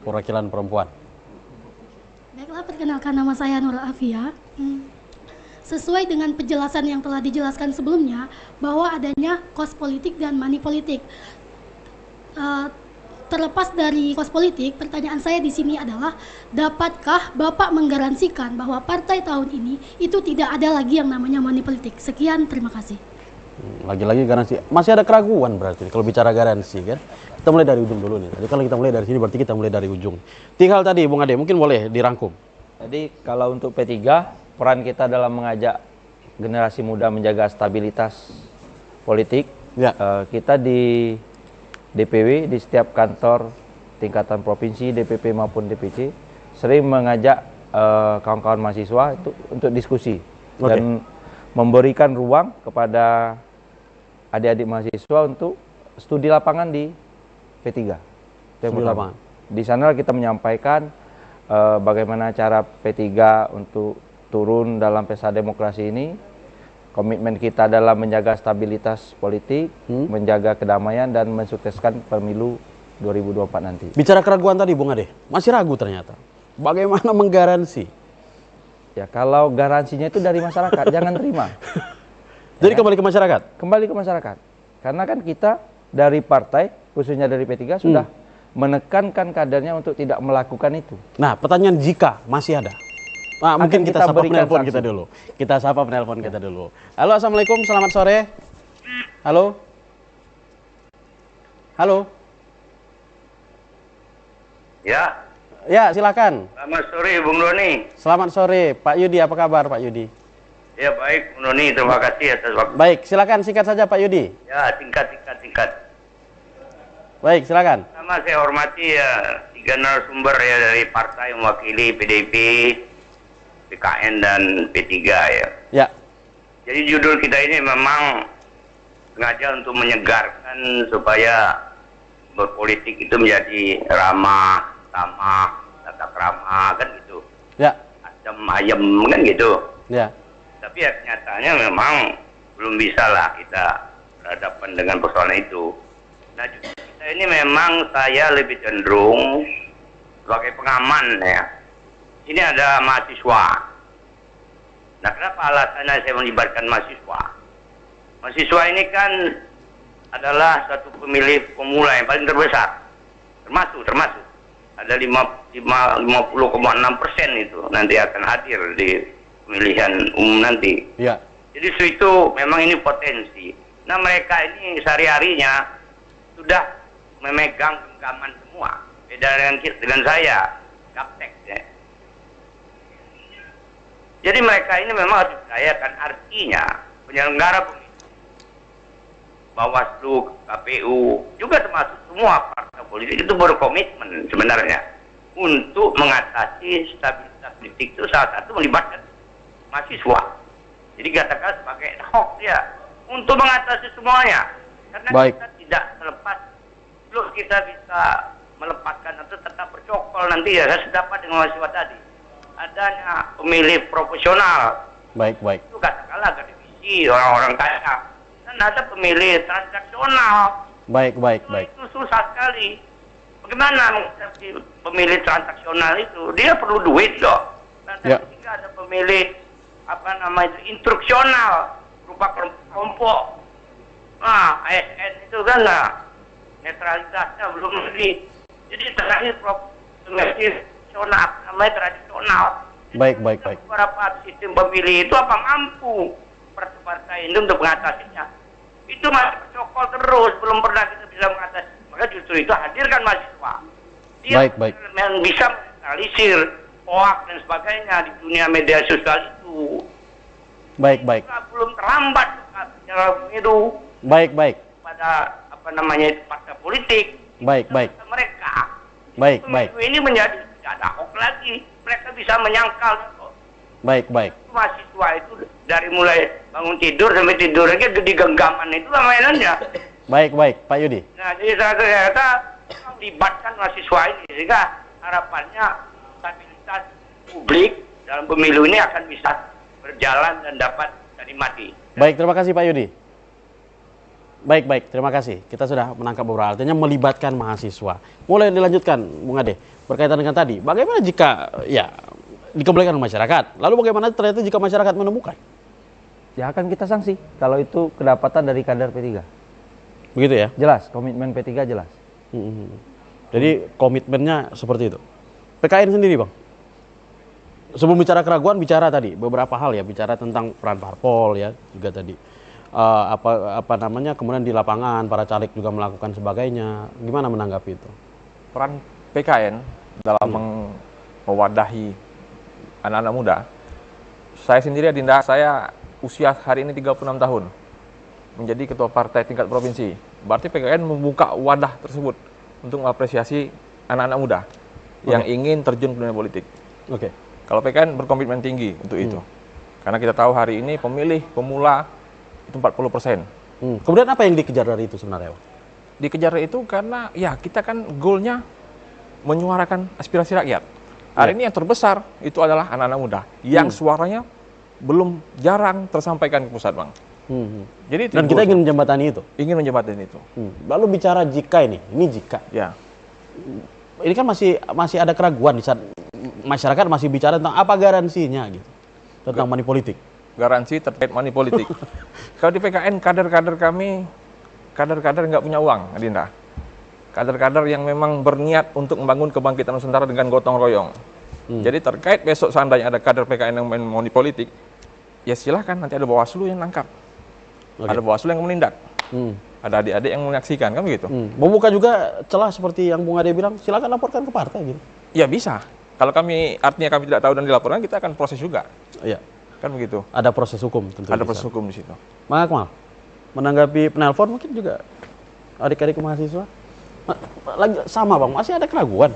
Perwakilan perempuan. Baiklah, perkenalkan nama saya Nur Afia. Sesuai dengan penjelasan yang telah dijelaskan sebelumnya bahwa adanya kos politik dan money politik. terlepas dari kos politik, pertanyaan saya di sini adalah, dapatkah Bapak menggaransikan bahwa partai tahun ini itu tidak ada lagi yang namanya money politik? Sekian, terima kasih. Lagi-lagi garansi. Masih ada keraguan berarti kalau bicara garansi kan. Kita mulai dari ujung dulu nih. Tadi kalau kita mulai dari sini berarti kita mulai dari ujung. Tinggal tadi Bung Ade, mungkin boleh dirangkum. Jadi kalau untuk P3, peran kita dalam mengajak generasi muda menjaga stabilitas politik, Ya. kita di DPW, di setiap kantor tingkatan provinsi, DPP maupun DPC, sering mengajak kawan-kawan mahasiswa itu untuk diskusi dan memberikan ruang kepada adik-adik mahasiswa untuk studi lapangan di P3. Studi lapangan. Di sana kita menyampaikan bagaimana cara P3 untuk turun dalam pesta demokrasi ini, komitmen kita dalam menjaga stabilitas politik, menjaga kedamaian dan mensukseskan pemilu 2024 nanti. Bicara keraguan tadi Bung Ade, masih ragu ternyata. Bagaimana menggaransi? Ya kalau garansinya itu dari masyarakat, jangan terima. Jadi kembali ke masyarakat? Kembali ke masyarakat. Karena kan kita dari partai, khususnya dari P3 sudah menekankan kadernya untuk tidak melakukan itu. Nah, pertanyaan jika masih ada. Nah, mungkin kita sapa berikan penelpon sanksi. kita dulu. Kita sapa penelpon kita dulu. Halo, Assalamualaikum, selamat sore. Halo. Halo. Ya, Ya, silakan. selamat sore Bung Doni. Selamat sore, Pak Yudi. Apa kabar, Pak Yudi? Ya baik Bung Doni, terima kasih atas waktu. Baik, silakan singkat saja, Pak Yudi. Ya, tingkat. Baik, silakan. Sama saya hormati ya 3 narasumber ya dari partai mewakili PDIP, PKN dan P3 ya. Ya. Jadi judul kita ini memang sengaja untuk menyegarkan supaya berpolitik itu menjadi ramah, tamah, tata krama kan gitu. Ya. Adem ayem kan gitu. Ya. Tapi ya kenyataannya memang belum bisa lah kita berhadapan dengan persoalan itu. Nah, kita ini memang saya lebih cenderung sebagai pengaman ya. Ini ada mahasiswa. Nah, kenapa alasannya saya melibatkan mahasiswa? Mahasiswa ini kan adalah satu pemilih pemula yang paling terbesar. Termasuk. Ada 50,6% itu nanti akan hadir di pemilihan umum nanti. Ya. Jadi itu memang ini potensi. Nah, mereka ini sehari-harinya sudah memegang genggaman semua. Beda dengan saya, gaptek ya. Jadi mereka ini memang harus dipercayakan, artinya penyelenggara pemilu, Bawaslu, KPU, juga termasuk semua partai politik itu berkomitmen sebenarnya untuk mengatasi stabilitas politik itu salah satu melibatkan mahasiswa. Jadi katakan sebagai hoax ya untuk mengatasi semuanya. Karena kita tidak terlepas, belum kita bisa melepaskan atau tetap bercokol nanti ya. Saya sedapat dengan mahasiswa tadi. Adanya pemilih profesional. Baik. Itu katakanlah akademisi, orang-orang kaya. Dan ada pemilih transaksional. Baik. Itu susah sekali. Bagaimana menghadapi pemilih transaksional itu? Dia perlu duit loh. Dan ketiga ada pemilih instruksional berupa kelompok. Nah, ASN itu kan netralitasnya belum lagi. Jadi terakhir tradisional. Baik. Beberapa sistem pemilih itu apa mampu partai ini untuk mengatasinya? Itu masih bercokol terus, belum pernah kita bisa mengatasi. Maka justru itu hadirkan mahasiswa. Dia yang bisa menganalisir hoax dan sebagainya di dunia media sosial itu. Baik. Belum terlambat secara pemilu. Baik. Pada partai politik. Baik. Mereka. Baik. Ini menjadi tidak ada hoax lagi. Mereka bisa menyangkal. Baik. Mahasiswa itu dari mulai bangun tidur sampai tidur lagi di genggaman itu mainannya. Baik, Pak Yudi. Nah, jadi saya ternyata melibatkan mahasiswa ini sehingga harapannya stabilitas publik dalam pemilu ini akan bisa berjalan dan dapat dinikmati. Baik, terima kasih Pak Yudi. Baik, terima kasih. Kita sudah menangkap beberapa artinya melibatkan mahasiswa. Mulai dilanjutkan, Bung Ade, berkaitan dengan tadi. Bagaimana jika dikembalikan ke masyarakat? Lalu bagaimana ternyata jika masyarakat menemukan? Ya akan kita sanksi kalau itu kedapatan dari kader P3. Begitu ya? Jelas, komitmen P3 jelas. Jadi komitmennya seperti itu. PKN sendiri, Bang. Sebelum bicara keraguan, bicara tadi beberapa hal ya, bicara tentang peran parpol ya, juga tadi apa namanya, kemudian di lapangan para caleg juga melakukan sebagainya. Gimana menanggapi itu? Peran PKN dalam mewadahi anak-anak muda. Saya sendiri, Adinda, saya usia hari ini 36 tahun. Menjadi ketua partai tingkat provinsi. Berarti PKN membuka wadah tersebut untuk mengapresiasi anak-anak muda yang ingin terjun ke dunia politik. Oke. Kalau PKN berkomitmen tinggi untuk itu. Karena kita tahu hari ini pemilih pemula itu 40%. Kemudian apa yang dikejar dari itu sebenarnya? Dikejar itu karena ya kita kan goalnya menyuarakan aspirasi rakyat. Hari ini yang terbesar itu adalah anak-anak muda yang suaranya belum jarang tersampaikan ke pusat, Bang. Jadi dan kita ingin menjembatani itu. Ingin menjembatani itu. Lalu bicara jika ini jika. Ya. Ini kan masih ada keraguan di saat masyarakat masih bicara tentang apa garansinya gitu. Tentang money politik. Garansi terkait money politik. Kalau di PKN kader-kader kami kader-kader nggak punya uang, Adinda. Kader-kader yang memang berniat untuk membangun kebangkitan Nusantara dengan gotong royong. Jadi terkait besok seandainya ada kader PKN yang main money politik, ya silahkan, nanti ada Bawaslu yang nangkap. Ada Bawaslu yang menindak. Ada adik-adik yang menyaksikan, kan begitu. Membuka juga celah seperti yang Bung Ade bilang, silakan laporkan ke partai gitu. Ya bisa. Kalau artinya kami tidak tahu dan dilaporkan, kita akan proses juga. Iya. Kan begitu. Ada proses hukum tentu. Ada proses hukum di situ. Bang Akmal, menanggapi penelpon mungkin juga adik-adik mahasiswa lagi sama, Bang, masih ada keraguan.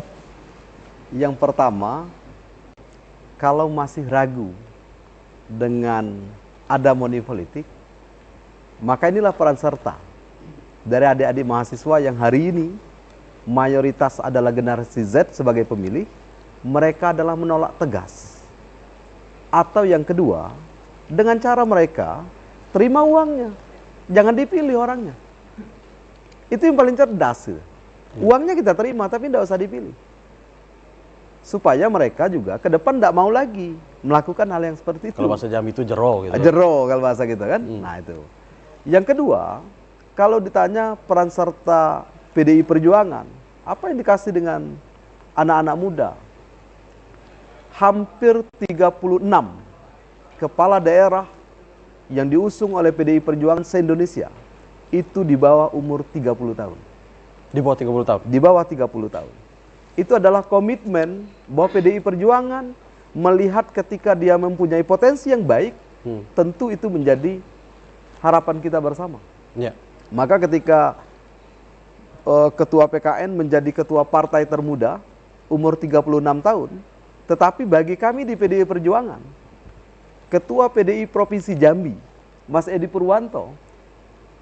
Yang pertama, kalau masih ragu dengan ada money politik, maka inilah peran serta dari adik-adik mahasiswa yang hari ini mayoritas adalah generasi Z sebagai pemilih. Mereka adalah menolak tegas. Atau yang kedua, dengan cara mereka terima uangnya, jangan dipilih orangnya. Itu yang paling cerdas. Uangnya kita terima, tapi tidak usah dipilih. Supaya mereka juga ke depan tidak mau lagi melakukan hal yang seperti itu. Kalau bahasa Jambi itu jero gitu. Jero kalau bahasa gitu kan. Nah itu. Yang kedua, kalau ditanya peran serta PDI Perjuangan, apa yang dikasih dengan anak-anak muda? Hampir 36 kepala daerah yang diusung oleh PDI Perjuangan se-Indonesia itu di bawah umur 30 tahun. Di bawah 30 tahun? Di bawah 30 tahun. Itu adalah komitmen bahwa PDI Perjuangan melihat ketika dia mempunyai potensi yang baik, tentu itu menjadi harapan kita bersama. Ya. Maka ketika ketua PKN menjadi ketua partai termuda, umur 36 tahun, tetapi bagi kami di PDI Perjuangan, ketua PDI Provinsi Jambi, Mas Edi Purwanto,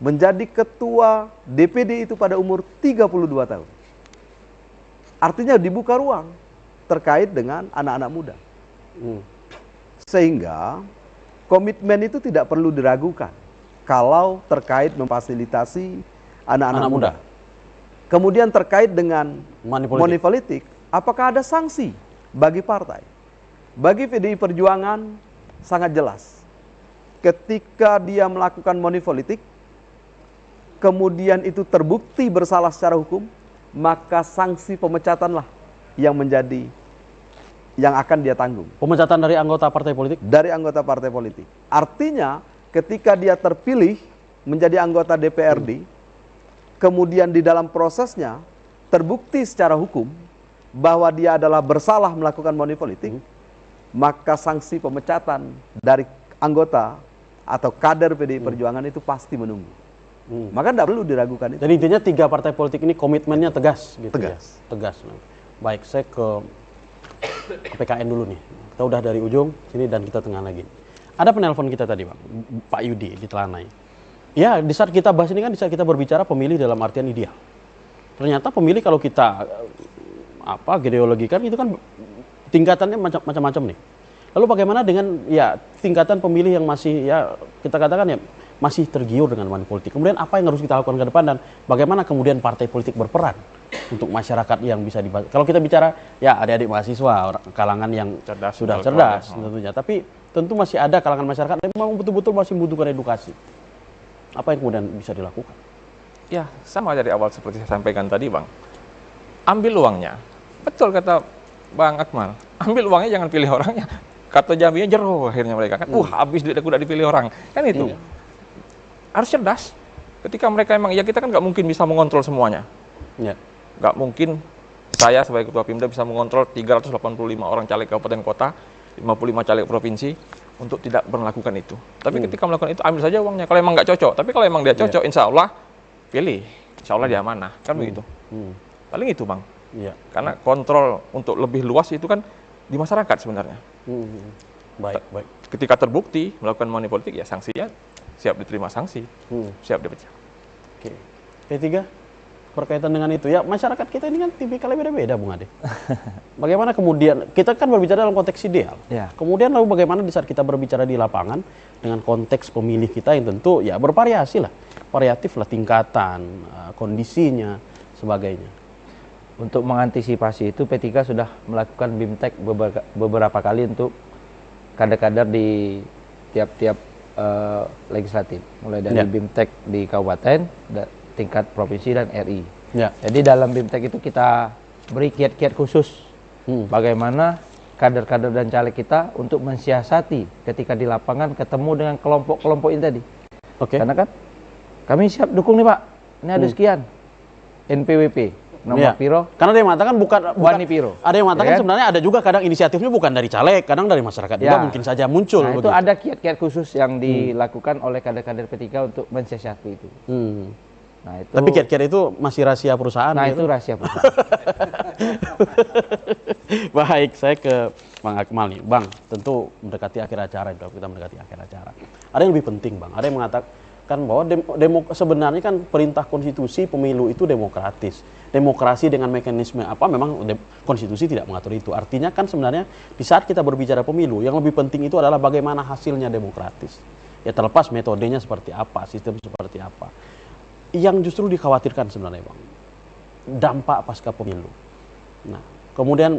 menjadi ketua DPD itu pada umur 32 tahun. Artinya dibuka ruang terkait dengan anak-anak muda. Sehingga komitmen itu tidak perlu diragukan kalau terkait memfasilitasi anak-anak muda. Kemudian terkait dengan money politik, apakah ada sanksi bagi partai? Bagi PDI Perjuangan sangat jelas. Ketika dia melakukan money politik, kemudian itu terbukti bersalah secara hukum, maka sanksi pemecatanlah yang akan dia tanggung. Pemecatan dari anggota partai politik? Dari anggota partai politik. Artinya ketika dia terpilih menjadi anggota DPRD, kemudian di dalam prosesnya terbukti secara hukum bahwa dia adalah bersalah melakukan money politik, maka sanksi pemecatan dari anggota atau kader PDI Perjuangan itu pasti menunggu. Maka tidak perlu diragukan itu. Jadi intinya 3 partai politik ini komitmennya tegas gitu. Tegas. Ya? Tegas. Baik, saya ke PKN dulu nih. Kita udah dari ujung sini dan kita tengah lagi. Ada penelpon kita tadi, Bang, Pak Yudi di Telanai. Ya, di saat kita bahas ini kan di saat kita berbicara pemilih dalam artian ideal. Ternyata pemilih kalau kita genealogikan itu kan tingkatannya macam-macam nih. Lalu bagaimana dengan ya tingkatan pemilih yang masih ya kita katakan ya masih tergiur dengan money politik. Kemudian apa yang harus kita lakukan ke depan dan bagaimana kemudian partai politik berperan untuk masyarakat yang bisa dibahas. Kalau kita bicara ya adik-adik mahasiswa, kalangan yang sudah cerdas tentunya. Tapi tentu masih ada kalangan masyarakat yang memang betul-betul masih membutuhkan edukasi. Apa yang kemudian bisa dilakukan? Ya, sama dari awal seperti saya sampaikan tadi, Bang. ambil uangnya. Betul kata Bang Akmal, ambil uangnya jangan pilih orangnya. Kata Jambinya jero akhirnya mereka kan, habis duit aku udah dipilih orang. Kan itu. Harus cerdas. Ketika mereka emang, ya kita kan nggak mungkin bisa mengontrol semuanya. Nggak mungkin saya sebagai ketua Pimda bisa mengontrol 385 orang caleg kabupaten kota, 55 caleg provinsi, untuk tidak melakukan itu. Tapi ketika melakukan itu, ambil saja uangnya. Kalau emang nggak cocok. Tapi kalau emang dia cocok, insya Allah pilih. Insya Allah dia amanah. Kan begitu. Paling itu, Bang. Karena kontrol untuk lebih luas itu kan di masyarakat sebenarnya. Baik. Ketika terbukti melakukan money politik, ya sanksinya siap diterima sanksi, siap dipecat. Oke. P3 berkaitan dengan itu ya, masyarakat kita ini kan tipikalnya beda-beda, Bung Ade. Bagaimana kemudian kita kan berbicara dalam konteks ideal. Kemudian lalu bagaimana di saat kita berbicara di lapangan dengan konteks pemilih kita yang tentu ya bervariasi lah, variatif lah tingkatan, kondisinya, sebagainya. Untuk mengantisipasi itu P3 sudah melakukan BIMTEK beberapa kali untuk kader-kader di tiap-tiap legislatif, mulai dari BIMTEK di kabupaten, tingkat provinsi dan RI. Jadi dalam BIMTEK itu kita beri kiat-kiat khusus bagaimana kader-kader dan caleg kita untuk mensiasati ketika di lapangan ketemu dengan kelompok-kelompok ini tadi. Karena kan kami siap dukung nih Pak, ini ada sekian NPWP. Nomor piro? Karena ada yang mengatakan bukan Wani piro. Ada yang mengatakan sebenarnya ada juga kadang inisiatifnya bukan dari caleg, kadang dari masyarakat juga mungkin saja muncul. Nah, itu ada kiat-kiat khusus yang dilakukan oleh kader-kader P3 untuk mensiasati itu. Nah, itu. Tapi kiat-kiat itu masih rahasia perusahaan. Nah, itu rahasia perusahaan. Baik, saya ke Bang Akmal nih. Bang, tentu mendekati akhir acara, kita mendekati akhir acara. Ada yang lebih penting, Bang. Ada yang mengatakan bahwa sebenarnya kan perintah konstitusi pemilu itu demokratis. Demokrasi dengan mekanisme apa memang konstitusi tidak mengatur itu. Artinya kan sebenarnya di saat kita berbicara pemilu, yang lebih penting itu adalah bagaimana hasilnya demokratis. Ya terlepas metodenya seperti apa, sistem seperti apa. Yang justru dikhawatirkan sebenarnya, Bang, dampak pasca pemilu. Nah, kemudian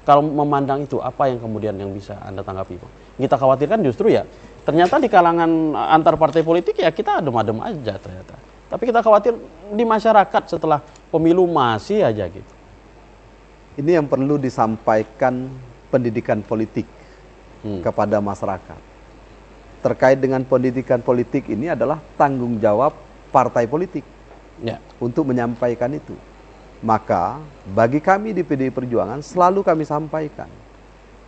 kalau memandang itu, apa yang kemudian yang bisa Anda tanggapi, Bang? Kita khawatirkan justru ya, ternyata di kalangan antar partai politik ya kita adem-adem aja ternyata. Tapi kita khawatir di masyarakat setelah pemilu masih aja gitu. Ini yang perlu disampaikan pendidikan politik kepada masyarakat. Terkait dengan pendidikan politik ini adalah tanggung jawab partai politik untuk menyampaikan itu. Maka bagi kami di PDI Perjuangan selalu kami sampaikan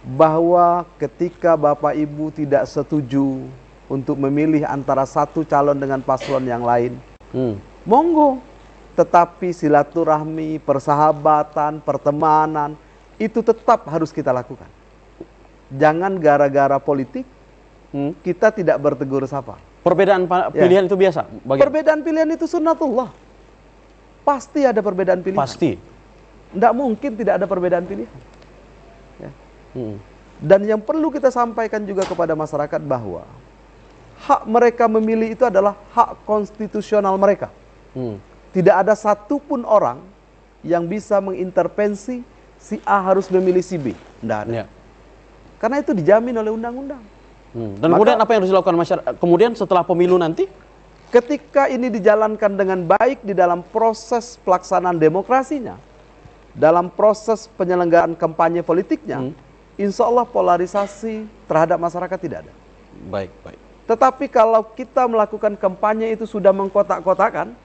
bahwa ketika Bapak Ibu tidak setuju untuk memilih antara satu calon dengan paslon yang lain, monggo. Tetapi silaturahmi, persahabatan, pertemanan itu tetap harus kita lakukan. Jangan gara-gara politik kita tidak bertegur sapa. Perbedaan pilihan itu biasa? Perbedaan pilihan itu sunnatullah. Pasti ada perbedaan pilihan. Pasti. Tidak mungkin tidak ada perbedaan pilihan. Dan yang perlu kita sampaikan juga kepada masyarakat bahwa hak mereka memilih itu adalah hak konstitusional mereka. Tidak ada satupun orang yang bisa mengintervensi si A harus memilih si B. Tidak ada. Karena itu dijamin oleh undang-undang. Dan kemudian apa yang harus dilakukan masyarakat? Kemudian setelah pemilu nanti? Ketika ini dijalankan dengan baik di dalam proses pelaksanaan demokrasinya, dalam proses penyelenggaraan kampanye politiknya, insya Allah polarisasi terhadap masyarakat tidak ada. Baik. Tetapi kalau kita melakukan kampanye itu sudah mengkotak-kotakan,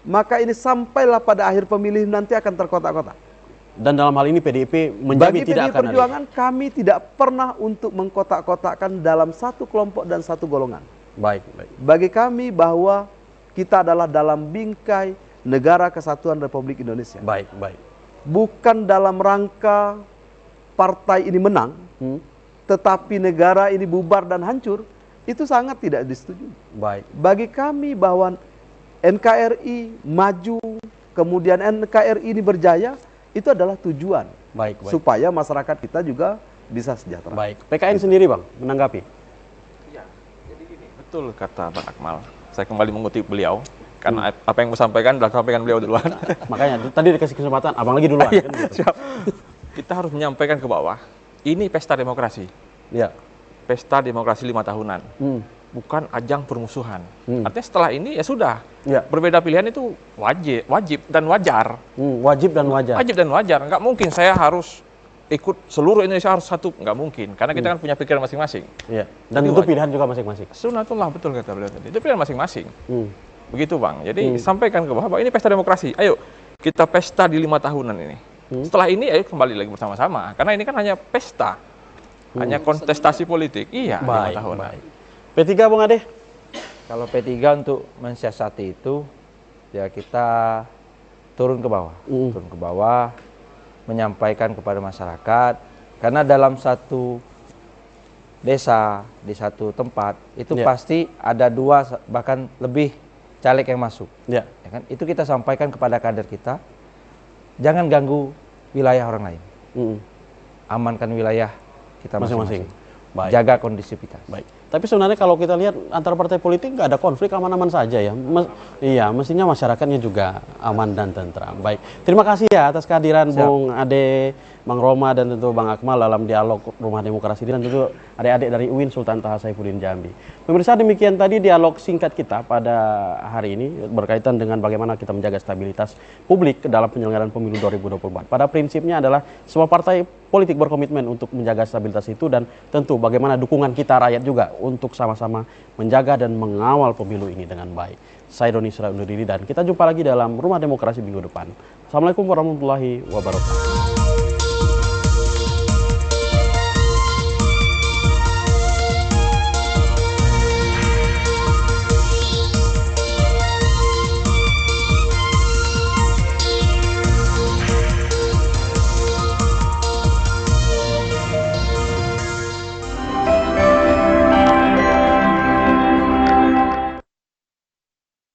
maka ini sampailah pada akhir pemilih nanti akan terkotak-kotak. Dan dalam hal ini PDIP menjamin tidak akan ada. Bagi PDI Perjuangan kami tidak pernah untuk mengkotak-kotakkan dalam satu kelompok dan satu golongan. Baik. Bagi kami bahwa kita adalah dalam bingkai Negara Kesatuan Republik Indonesia. Baik. Bukan dalam rangka partai ini menang, tetapi negara ini bubar dan hancur, itu sangat tidak disetujui. Baik. Bagi kami bahwa NKRI maju, kemudian NKRI ini berjaya, itu adalah tujuan. Baik. Supaya masyarakat kita juga bisa sejahtera. Baik. PKN sendiri, Bang, menanggapi? Ya, jadi gini, betul kata Bang Akmal. Saya kembali mengutip beliau, karena apa yang saya sampaikan sudah sampaikan beliau duluan. Makanya tadi dikasih kesempatan, abang lagi duluan. Kan gitu. Siap. Kita harus menyampaikan ke bawah, ini pesta demokrasi. Ya. Pesta demokrasi 5 tahunan. bukan ajang permusuhan. Artinya setelah ini ya sudah. Ya. Berbeda pilihan itu wajib dan wajar. Wajib dan wajar. Wajib dan wajar. Nggak mungkin saya harus ikut seluruh Indonesia harus satu. Nggak mungkin. Karena kita kan punya pikiran masing-masing. Ya. Dan Jadi itu wajar. pilihan juga masing-masing. Sunatullah, betul kata beliau tadi. Itu pilihan masing-masing. Begitu Bang. Jadi sampaikan ke bahwa ini pesta demokrasi. Ayo kita pesta di 5 tahunan ini. Setelah ini ayo kembali lagi bersama-sama. Karena ini kan hanya pesta. Hanya kontestasi politik. Iya, 5 tahun. Baik. P3 Bung Ade? Kalau P3 untuk mensiasati itu, ya kita turun ke bawah. Turun ke bawah, menyampaikan kepada masyarakat. Karena dalam satu desa, di satu tempat, itu pasti ada 2 bahkan lebih caleg yang masuk. Ya kan? Itu kita sampaikan kepada kader kita, jangan ganggu wilayah orang lain. Amankan wilayah kita masing-masing. Jaga kondisivitas. Baik. Tapi sebenarnya kalau kita lihat antar partai politik nggak ada konflik, aman-aman saja ya. Iya, mestinya masyarakatnya juga aman dan tentram. Baik, terima kasih ya atas kehadiran Bung Ade, Bang Roma, dan tentu Bang Akmal dalam dialog Rumah Demokrasi ini, dan tentu adik-adik dari UIN Sultan Taha Saifuddin Jambi. Pemirsa, demikian tadi dialog singkat kita pada hari ini berkaitan dengan bagaimana kita menjaga stabilitas publik dalam penyelenggaraan pemilu 2024. Pada prinsipnya adalah semua partai politik berkomitmen untuk menjaga stabilitas itu, dan tentu bagaimana dukungan kita rakyat juga untuk sama-sama menjaga dan mengawal pemilu ini dengan baik. Saya Doni Yusra undur diri dan kita jumpa lagi dalam Rumah Demokrasi minggu depan. Assalamualaikum warahmatullahi wabarakatuh.